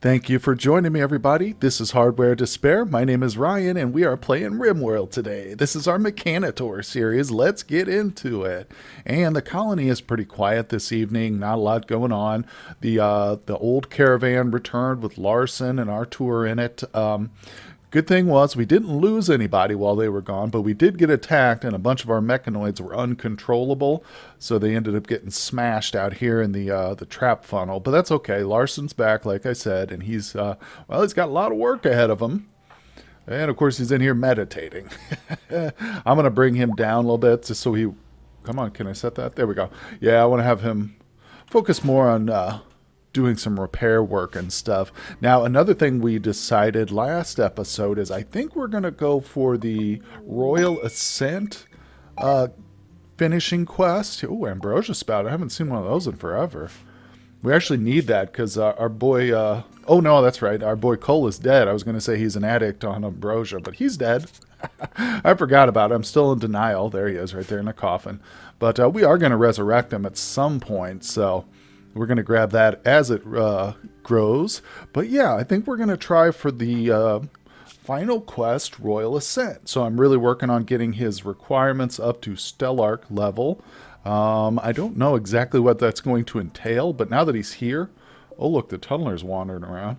Thank you for joining me, everybody. This is Hardware Despair. My name is Ryan, and we are playing RimWorld today. This is our Mechanitor series. Let's get into it. And the colony is pretty quiet this evening. Not a lot going on. The old caravan returned with Larson and Artur in it. Good thing was we didn't lose anybody while they were gone, but we did get attacked, and a bunch of our mechanoids were uncontrollable, so they ended up getting smashed out here in the trap funnel. But that's okay. Larson's back, like I said, and he's he's got a lot of work ahead of him. And of course, he's in here meditating. I'm gonna bring him down a little bit just so he. Come on, can I set that? There we go. Yeah, I want to have him focus more on doing some repair work and stuff. Now, another thing we decided last episode is I think we're going to go for the Royal Ascent finishing quest. Oh, Ambrosia Spout. I haven't seen one of those in forever. We actually need that because our boy... oh, no, that's right. Our boy Cole is dead. I was going to say he's an addict on Ambrosia, but he's dead. I forgot about it. I'm still in denial. There he is right there in the coffin. But we are going to resurrect him at some point, so... We're going to grab that as it grows. But yeah, I think we're going to try for the final quest, Royal Ascent. So I'm really working on getting his requirements up to Stellarch level. I don't know exactly what that's going to entail, but now that he's here... Oh, look, the tunneler's wandering around.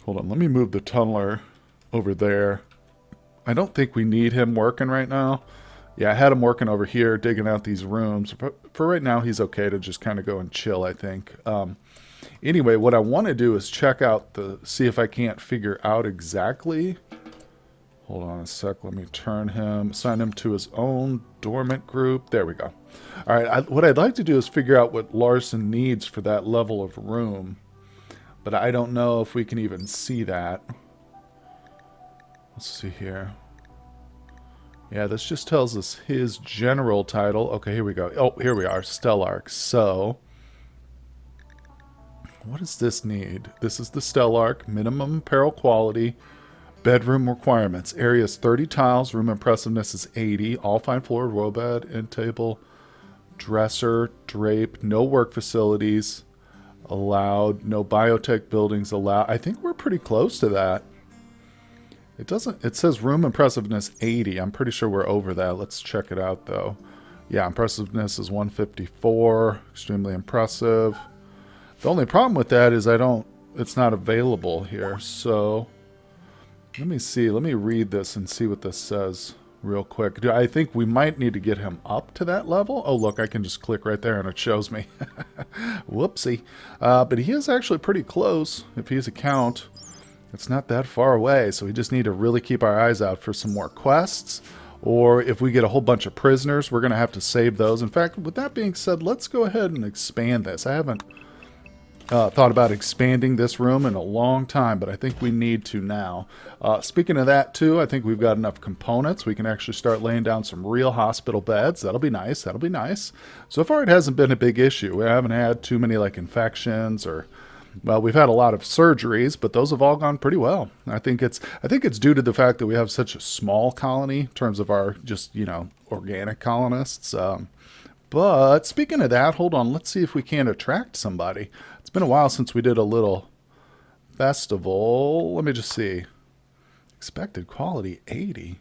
Hold on, let me move the tunneler over there. I don't think we need him working right now. Yeah, I had him working over here, digging out these rooms. But for right now, he's okay to just kind of go and chill, I think. Anyway, what I want to do is check out see if I can't figure out exactly. Hold on a sec. Let me assign him to his own dormant group. There we go. All right, what I'd like to do is figure out what Larson needs for that level of room. But I don't know if we can even see that. Let's see here. Yeah, this just tells us his general title. Okay, here we go. Oh, here we are, Stellarch. So, what does this need? This is the Stellarch. Minimum apparel quality. Bedroom requirements. Area is 30 tiles. Room impressiveness is 80. All fine floor, row bed, end table, dresser, drape. No work facilities allowed. No biotech buildings allowed. I think we're pretty close to that. It says room impressiveness 80. I'm pretty sure we're over that. Let's check it out though. Yeah, impressiveness is 154. Extremely impressive. The only problem with that is it's not available here. So let me see. Let me read this and see what this says real quick. I think we might need to get him up to that level. Oh, look, I can just click right there and it shows me. Whoopsie. But he is actually pretty close if he's a count. It's not that far away, so we just need to really keep our eyes out for some more quests. Or if we get a whole bunch of prisoners, we're going to have to save those. In fact, with that being said, let's go ahead and expand this. I haven't thought about expanding this room in a long time, but I think we need to now. Speaking of that, too, I think we've got enough components. We can actually start laying down some real hospital beds. That'll be nice. That'll be nice. So far, it hasn't been a big issue. We haven't had too many like infections or... Well, we've had a lot of surgeries, but those have all gone pretty well. I think it's due to the fact that we have such a small colony in terms of our just, organic colonists. But speaking of that, hold on. Let's see if we can attract somebody. It's been a while since we did a little festival. Let me just see. Expected quality 80.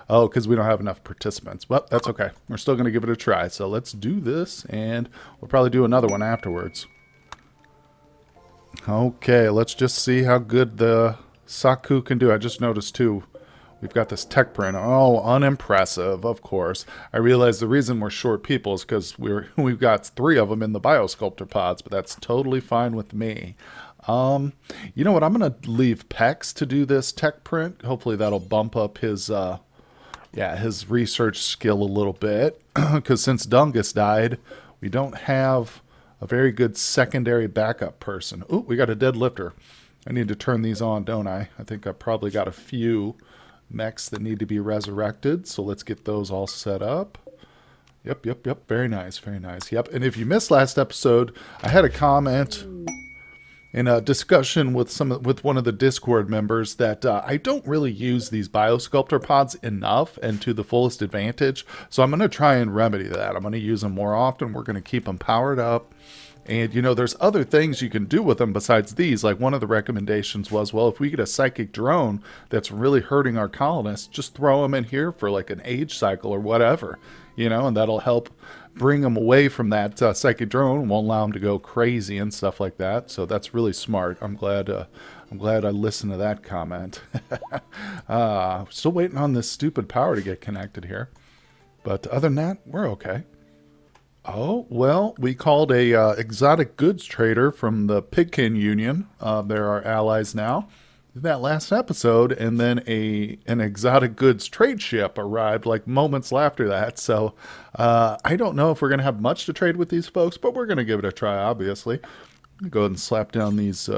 Oh, because we don't have enough participants. Well, that's okay. We're still going to give it a try. So let's do this, and we'll probably do another one afterwards. Okay, let's just see how good the Saku can do. I just noticed, too, we've got this tech print. Oh, unimpressive, of course. I realize the reason we're short people is because we've got 3 of them in the Biosculptor pods, but that's totally fine with me. You know what? I'm going to leave Pex to do this tech print. Hopefully that'll bump up his research skill a little bit. Because since Dungus died, we don't have... a very good secondary backup person. Ooh, we got a deadlifter. I need to turn these on, don't I? I think I've probably got a few mechs that need to be resurrected. So let's get those all set up. Yep. Very nice, very nice. Yep, and if you missed last episode, I had a comment in a discussion with one of the Discord members that I don't really use these Biosculptor pods enough and to the fullest advantage. So I'm going to try and remedy that. I'm going to use them more often. We're going to keep them powered up. And, there's other things you can do with them besides these. Like one of the recommendations was, well, if we get a psychic drone that's really hurting our colonists, just throw them in here for like an age cycle or whatever, and that'll help bring them away from that psychic drone, won't allow them to go crazy and stuff like that. So that's really smart. I'm glad I listened to that comment. Still waiting on this stupid power to get connected here. But other than that, we're okay. Oh, well, we called a exotic goods trader from the Pigkin Union. They're our allies now. That last episode, and then an exotic goods trade ship arrived like moments after that. So I don't know if we're going to have much to trade with these folks, but we're going to give it a try, obviously. I'm going to go ahead and slap down these,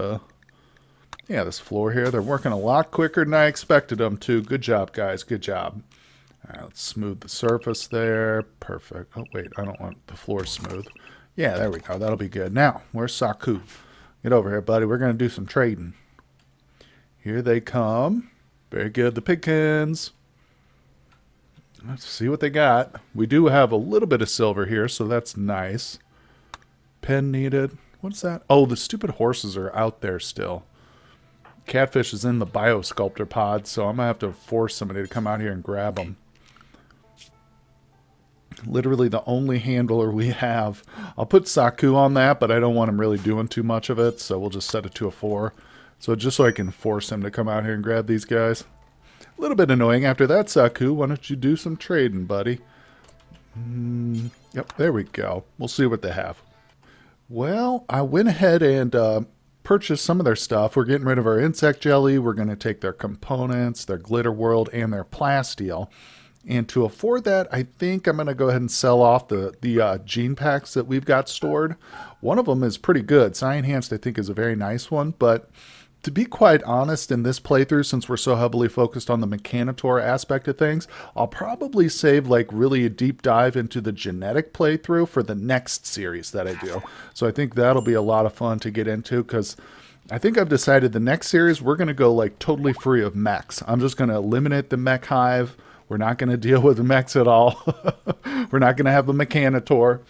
this floor here. They're working a lot quicker than I expected them to. Good job, guys. Good job. All right, let's smooth the surface there. Perfect. Oh, wait, I don't want the floor smooth. Yeah, there we go. That'll be good. Now, where's Saku? Get over here, buddy. We're going to do some trading. Here they come. Very good. The Pigkins. Let's see what they got. We do have a little bit of silver here, so that's nice. Pen needed. What's that? Oh, the stupid horses are out there still. Catfish is in the biosculptor pod, so I'm going to have to force somebody to come out here and grab them. Literally the only handler we have. I'll put Saku on that, but I don't want him really doing too much of it, so we'll just set it to a 4. So just so I can force him to come out here and grab these guys. A little bit annoying. After that, Saku, why don't you do some trading, buddy? Yep, there we go. We'll see what they have. Well, I went ahead and purchased some of their stuff. We're getting rid of our insect jelly. We're going to take their components, their glitter world, and their plasteel. And to afford that, I think I'm going to go ahead and sell off the gene packs that we've got stored. One of them is pretty good. Sci-Enhanced, I think, is a very nice one. But to be quite honest, in this playthrough, since we're so heavily focused on the Mechanitor aspect of things, I'll probably save like really a deep dive into the genetic playthrough for the next series that I do. So I think that'll be a lot of fun to get into, because I think I've decided the next series we're going to go like totally free of mechs. I'm just going to eliminate the mech hive. We're not going to deal with the mechs at all. We're not going to have the Mechanitor.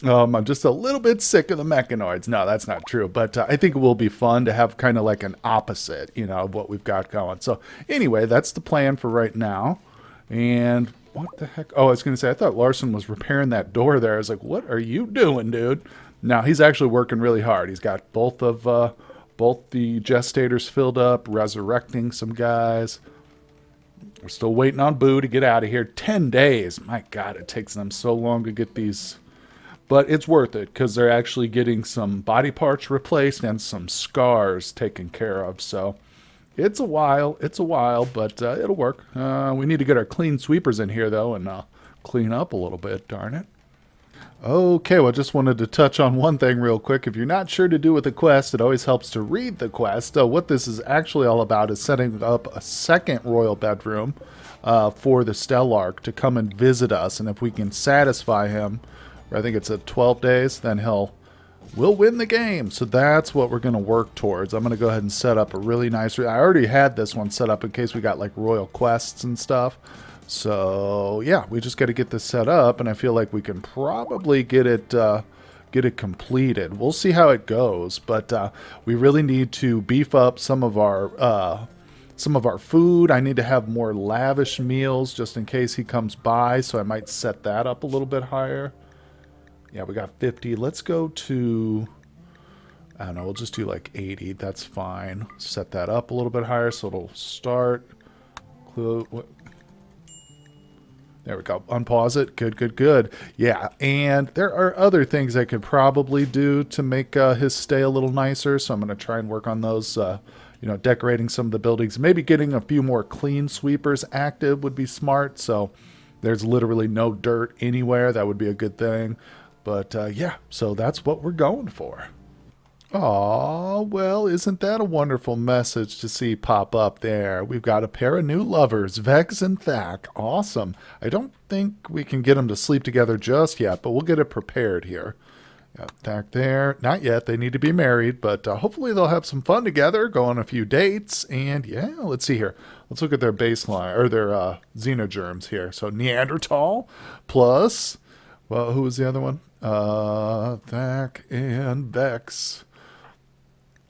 I'm just a little bit sick of the mechanoids. No, that's not true. But I think it will be fun to have kind of like an opposite, of what we've got going. So anyway, that's the plan for right now. And what the heck? Oh, I was going to say, I thought Larson was repairing that door there. I was like, what are you doing, dude? No, he's actually working really hard. He's got both the gestators filled up, resurrecting some guys. We're still waiting on Boo to get out of here. 10 days. My God, it takes them so long to get these. But it's worth it, because they're actually getting some body parts replaced and some scars taken care of. So it's a while. But it'll work. We need to get our clean sweepers in here, though, and clean up a little bit, darn it. Okay, well, I just wanted to touch on one thing real quick. If you're not sure to do with the quest, it always helps to read the quest. What this is actually all about is setting up a second royal bedroom for the Stellarch to come and visit us. And if we can satisfy him, I think it's at 12 days, then we'll win the game. So that's what we're going to work towards. I'm going to go ahead and set up a really nice... I already had this one set up in case we got like royal quests and stuff. So yeah, we just got to get this set up, and I feel like we can probably get it completed. We'll see how it goes, but we really need to beef up some of our food. I need to have more lavish meals just in case he comes by, so I might set that up a little bit higher. Yeah, we got 50. Let's go to, I don't know, we'll just do like 80. That's fine. Set that up a little bit higher so it'll start. There we go. Unpause it. Good. Yeah, and there are other things I could probably do to make his stay a little nicer, so I'm going to try and work on those, decorating some of the buildings. Maybe getting a few more clean sweepers active would be smart, so there's literally no dirt anywhere. That would be a good thing. But, yeah, so that's what we're going for. Aw, well, isn't that a wonderful message to see pop up there? We've got a pair of new lovers, Vex and Thak. Awesome. I don't think we can get them to sleep together just yet, but we'll get it prepared here. Got Thak there. Not yet. They need to be married, but hopefully they'll have some fun together, go on a few dates, and yeah, let's see here. Let's look at their baseline, or their xenogerms here. So Neanderthal plus... Well, who was the other one? Thack and Vex.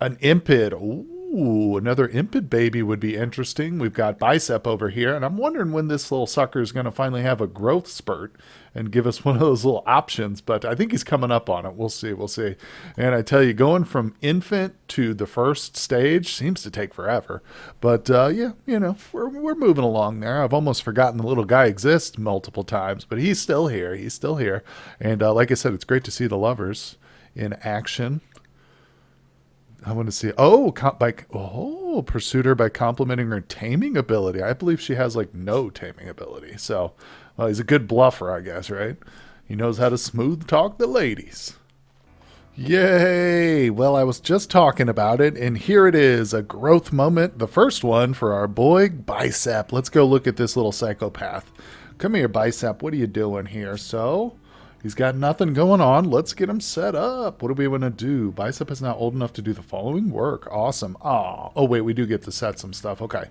An Impid. Ooh, another Impid baby would be interesting. We've got Bicep over here, and I'm wondering when this little sucker is going to finally have a growth spurt and give us one of those little options, but I think he's coming up on it. We'll see, we'll see. And I tell you, going from infant to the first stage seems to take forever. But yeah, you know, we're moving along there. I've almost forgotten the little guy exists multiple times, but he's still here. He's still here. And like I said, it's great to see the lovers in action. I want to see. Oh, pursued her by complimenting her taming ability. I believe she has like no taming ability. So, well, he's a good bluffer, I guess, right? He knows how to smooth talk the ladies. Yay! Well, I was just talking about it, and here it is, a growth moment, the first one for our boy Bicep. Let's go look at this little psychopath. Come here, Bicep. What are you doing here? So, he's got nothing going on. Let's get him set up. What do we want to do? Bicep is now old enough to do the following work. Awesome. Oh, wait, we do get to set some stuff. Okay.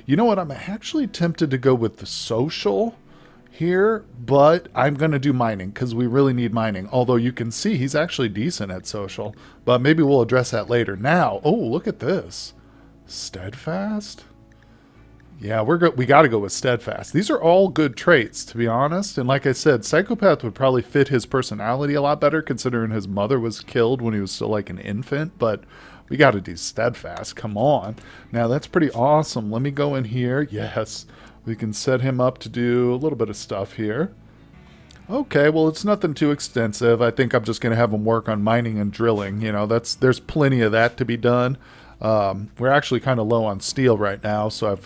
You know what? I'm actually tempted to go with the social here, but I'm going to do mining because we really need mining. Although you can see he's actually decent at social, but maybe we'll address that later. Now, oh, look at this. Steadfast? Yeah, we got to go with steadfast. These are all good traits, to be honest. And like I said, psychopath would probably fit his personality a lot better considering his mother was killed when he was still like an infant, but we got to do steadfast. Come on. Now, that's pretty awesome. Let me go in here. Yes. We can set him up to do a little bit of stuff here. Okay, well, it's nothing too extensive. I think I'm just going to have him work on mining and drilling. You know, there's plenty of that to be done. We're actually kind of low on steel right now, so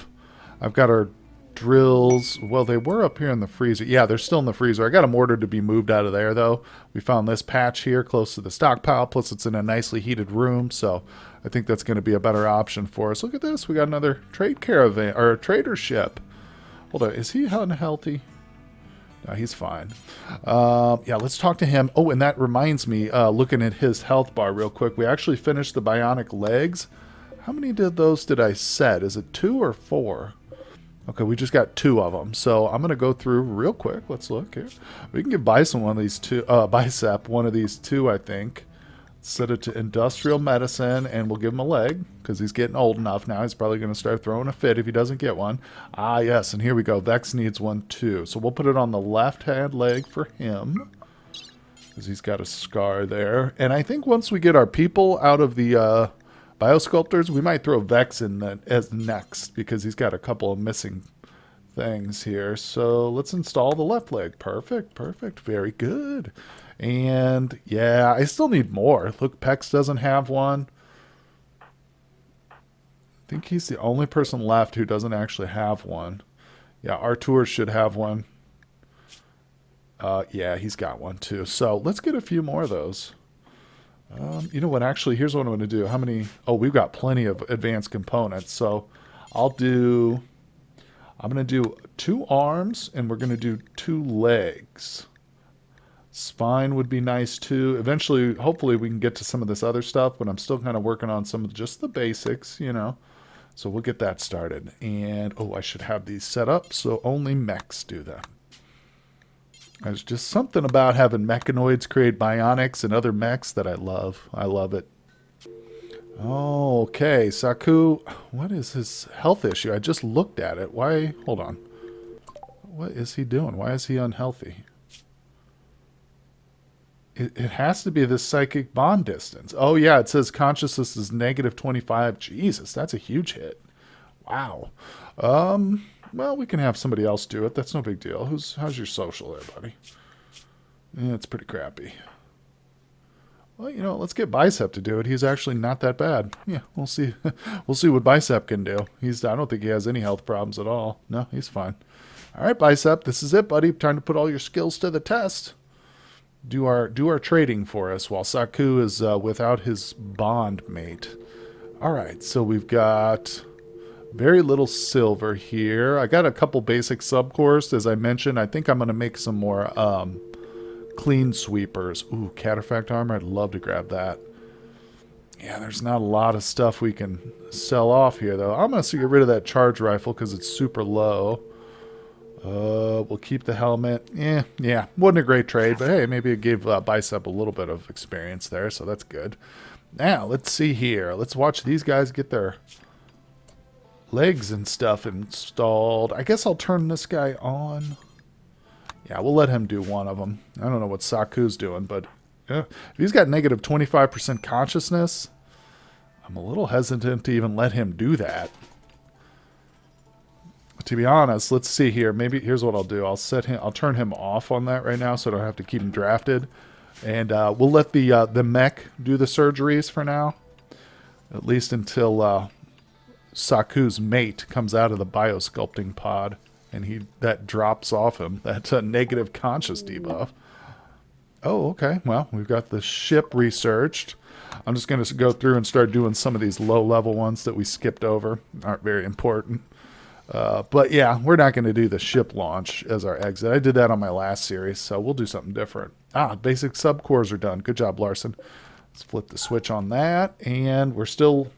I've got our drills. Well, they were up here in the freezer. Yeah, they're still in the freezer. I got them ordered to be moved out of there, though. We found this patch here close to the stockpile, plus it's in a nicely heated room, so I think that's going to be a better option for us. Look at this. We got another trade caravan, or a trader ship. Hold on, is he unhealthy? No, he's fine. Yeah, let's talk to him. Oh, and that reminds me, looking at his health bar real quick, we actually finished the bionic legs. How many of those did I set? Is it 2 or 4? Okay, we just got 2 of them. So I'm going to go through real quick. Let's look here. We can give Bicep one of these 2, I think. Set it to industrial medicine, and we'll give him a leg because he's getting old enough now. He's probably going to start throwing a fit if he doesn't get one. Ah, yes, and here we go. Vex needs one too. So we'll put it on the left-hand leg for him because he's got a scar there. And I think once we get our people out of the biosculptors, we might throw Vex in as next because he's got a couple of missing things here. So let's install the left leg. Perfect, perfect. Very good. And yeah, I still need more. Look, Pex doesn't have one. I think he's the only person left who doesn't actually have one. Yeah, Artur should have one. Yeah, he's got one too. So let's get a few more of those. You know what? Actually, here's what I'm going to do. How many? Oh, we've got plenty of advanced components. So I'm going to do 2 arms, and we're going to do 2 legs. Spine would be nice too. Eventually, hopefully we can get to some of this other stuff, but I'm still kind of working on some of just the basics, you know. So we'll get that started. And, oh, I should have these set up so only mechs do that. There's just something about having mechanoids create bionics and other mechs that I love. I love it. Oh, okay, Saku, what is his health issue? I just looked at it. Why? Hold on. What is he doing? Why is he unhealthy? It has to be the psychic bond distance. Oh, yeah, it says consciousness is -25. Jesus, that's a huge hit. Wow. Well, we can have somebody else do it. That's no big deal. How's your social there, buddy? Yeah, it's pretty crappy. Well, you know, let's get Bicep to do it. He's actually not that bad. Yeah, we'll see. We'll see what Bicep can do. I don't think he has any health problems at all. No, he's fine. All right, Bicep, this is it, buddy. Time to put all your skills to the test. Do our trading for us while Saku is without his bond mate. All right, so we've got very little silver here. I got a couple basic subcores, as I mentioned. I think I'm going to make some more clean sweepers. Ooh, cataphract armor. I'd love to grab that. Yeah, there's not a lot of stuff we can sell off here, though. I'm going to get rid of that charge rifle because it's super low. We'll keep the helmet. Yeah, wasn't a great trade, but hey, maybe it gave Bicep a little bit of experience there, so that's good. Now, let's see here. Let's watch these guys get their legs and stuff installed. I guess I'll turn this guy on. Yeah, we'll let him do one of them. I don't know what Saku's doing, but if he's got negative 25% consciousness, I'm a little hesitant to even let him do that. To be honest, let's see here. Maybe here's what I'll do. I'll turn him off on that right now, so I don't have to keep him drafted. And we'll let the mech do the surgeries for now, at least until Saku's mate comes out of the biosculpting pod, and that drops off him. That's a negative conscious debuff. Oh, okay. Well, we've got the ship researched. I'm just going to go through and start doing some of these low-level ones that we skipped over. Aren't very important. But yeah, we're not going to do the ship launch as our exit. I did that on my last series, so we'll do something different. Basic subcores are done. Good job, Larson. Let's flip the switch on that, and we're still...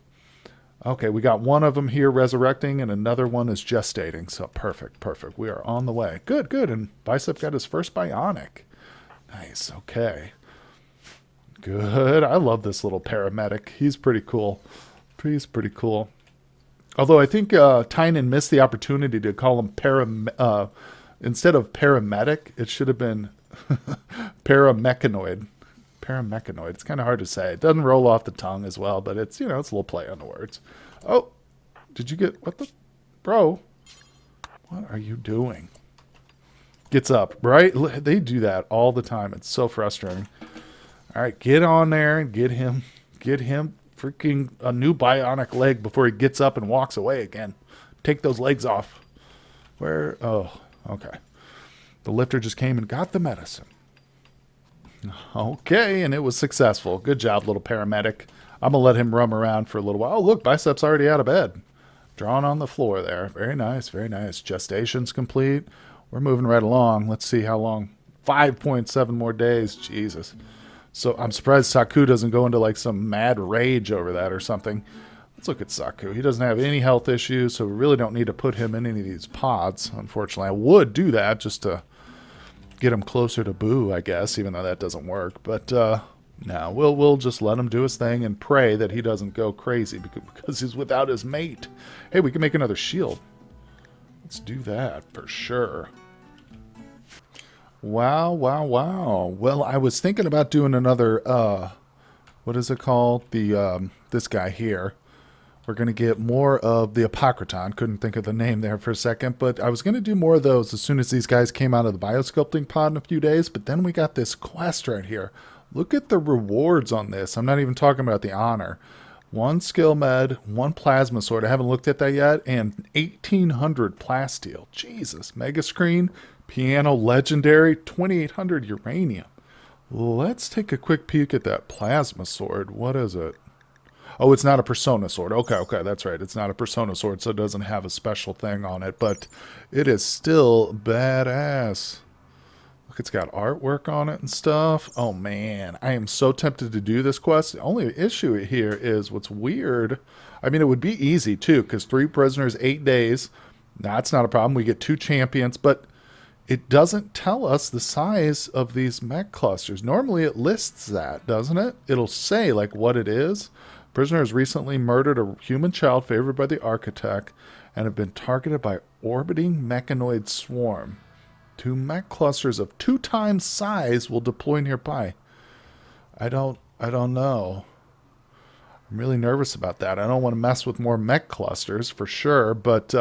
Okay, we got one of them here resurrecting, and another one is gestating, so perfect. We are on the way. Good, and Bicep got his first bionic. Nice, okay. Good. I love this little paramedic. He's pretty cool. He's pretty cool. Although I think Tynan missed the opportunity to call him instead of paramedic, it should have been paramechanoid. Paramechanoid. It's kind of hard to say. It doesn't roll off the tongue as well, but it's, it's a little play on the words. Oh, did you get, what the, bro, what are you doing? Gets up, right? They do that all the time. It's so frustrating. All right, get on there and get him freaking a new bionic leg before he gets up and walks away again. Take those legs off. Where? Oh, okay. The lifter just came and got the medicine. Okay, and it was successful. Good job, little paramedic. I'm going to let him roam around for a little while. Oh, look, Bicep's already out of bed. Drawn on the floor there. Very nice, very nice. Gestation's complete. We're moving right along. Let's see how long. 5.7 more days. Jesus. So I'm surprised Saku doesn't go into like some mad rage over that or something. Let's look at Saku. He doesn't have any health issues, so we really don't need to put him in any of these pods, unfortunately. I would do that just to get him closer to Boo, I guess, even though that doesn't work. But no, we'll just let him do his thing and pray that he doesn't go crazy because he's without his mate. Hey, we can make another shield. Let's do that for sure. Wow. Well, I was thinking about doing another, what is it called? This guy here. We're going to get more of the Apocryton. Couldn't think of the name there for a second, but I was going to do more of those as soon as these guys came out of the biosculpting pod in a few days, but then we got this quest right here. Look at the rewards on this. I'm not even talking about the honor. 1 skill med, 1 plasma sword. I haven't looked at that yet, and 1,800 plasteel. Jesus. Mega screen. Piano legendary, 2,800 uranium. Let's take a quick peek at that plasma sword. What is it? Oh, it's not a persona sword. Okay, that's right. It's not a persona sword, so it doesn't have a special thing on it, but it is still badass. Look, it's got artwork on it and stuff. Oh, man. I am so tempted to do this quest. The only issue here is what's weird. I mean, it would be easy, too, because 3 prisoners, 8 days. That's not a problem. We get 2 champions, but it doesn't tell us the size of these mech clusters. Normally it lists that, doesn't it? It'll say like what it is. Prisoner has recently murdered a human child favored by the architect and have been targeted by orbiting mechanoid swarm. 2 mech clusters of 2 times size will deploy nearby. I don't know. I'm really nervous about that. I don't want to mess with more mech clusters for sure, but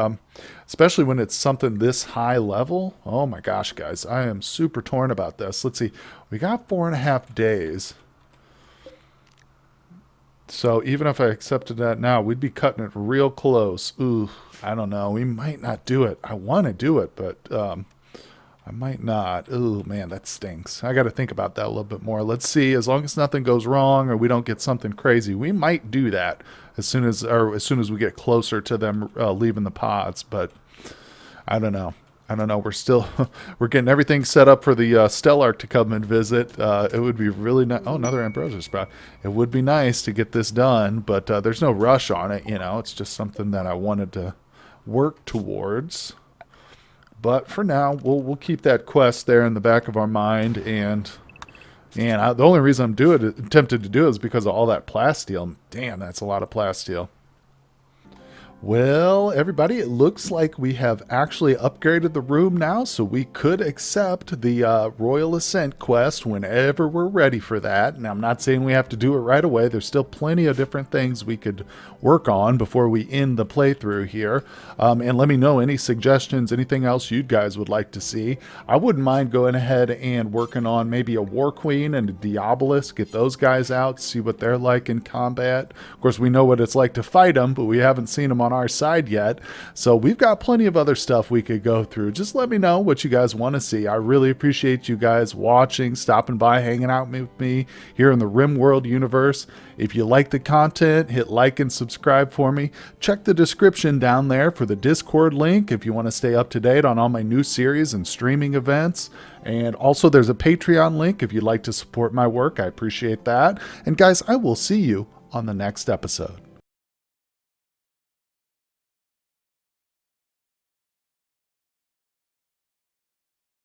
especially when it's something this high level. Oh my gosh, guys. I am super torn about this. Let's see. We got 4.5 days. So even if I accepted that now, we'd be cutting it real close. Ooh, I don't know. We might not do it. I want to do it, but I might not. Ooh, man, that stinks. I got to think about that a little bit more. Let's see. As long as nothing goes wrong or we don't get something crazy, we might do that as soon as we get closer to them leaving the pods. But I don't know. We're getting everything set up for the Stellark to come and visit. It would be really nice. Oh, another Ambrosia sprout. It would be nice to get this done, but there's no rush on it. It's just something that I wanted to work towards. But for now, we'll keep that quest there in the back of our mind, and the only reason I'm tempted to do it is because of all that plasteel. Damn, that's a lot of plasteel. Well, everybody, it looks like we have actually upgraded the room now, so we could accept the Royal Ascent quest whenever we're ready for that. And I'm not saying we have to do it right away. There's still plenty of different things we could work on before we end the playthrough here. And let me know any suggestions, anything else you guys would like to see. I wouldn't mind going ahead and working on maybe a War Queen and a Diabolus, get those guys out, see what they're like in combat. Of course, we know what it's like to fight them, but we haven't seen them on our side yet, so we've got plenty of other stuff we could go through. Just let me know what you guys want to see. I really appreciate you guys watching, stopping by, hanging out with me here in the RimWorld universe. If you like the content, hit like and subscribe for me. Check the description down there for the Discord link if you want to stay up to date on all my new series and streaming events. And also there's a Patreon link if you'd like to support my work. I appreciate that. And guys, I will see you on the next episode.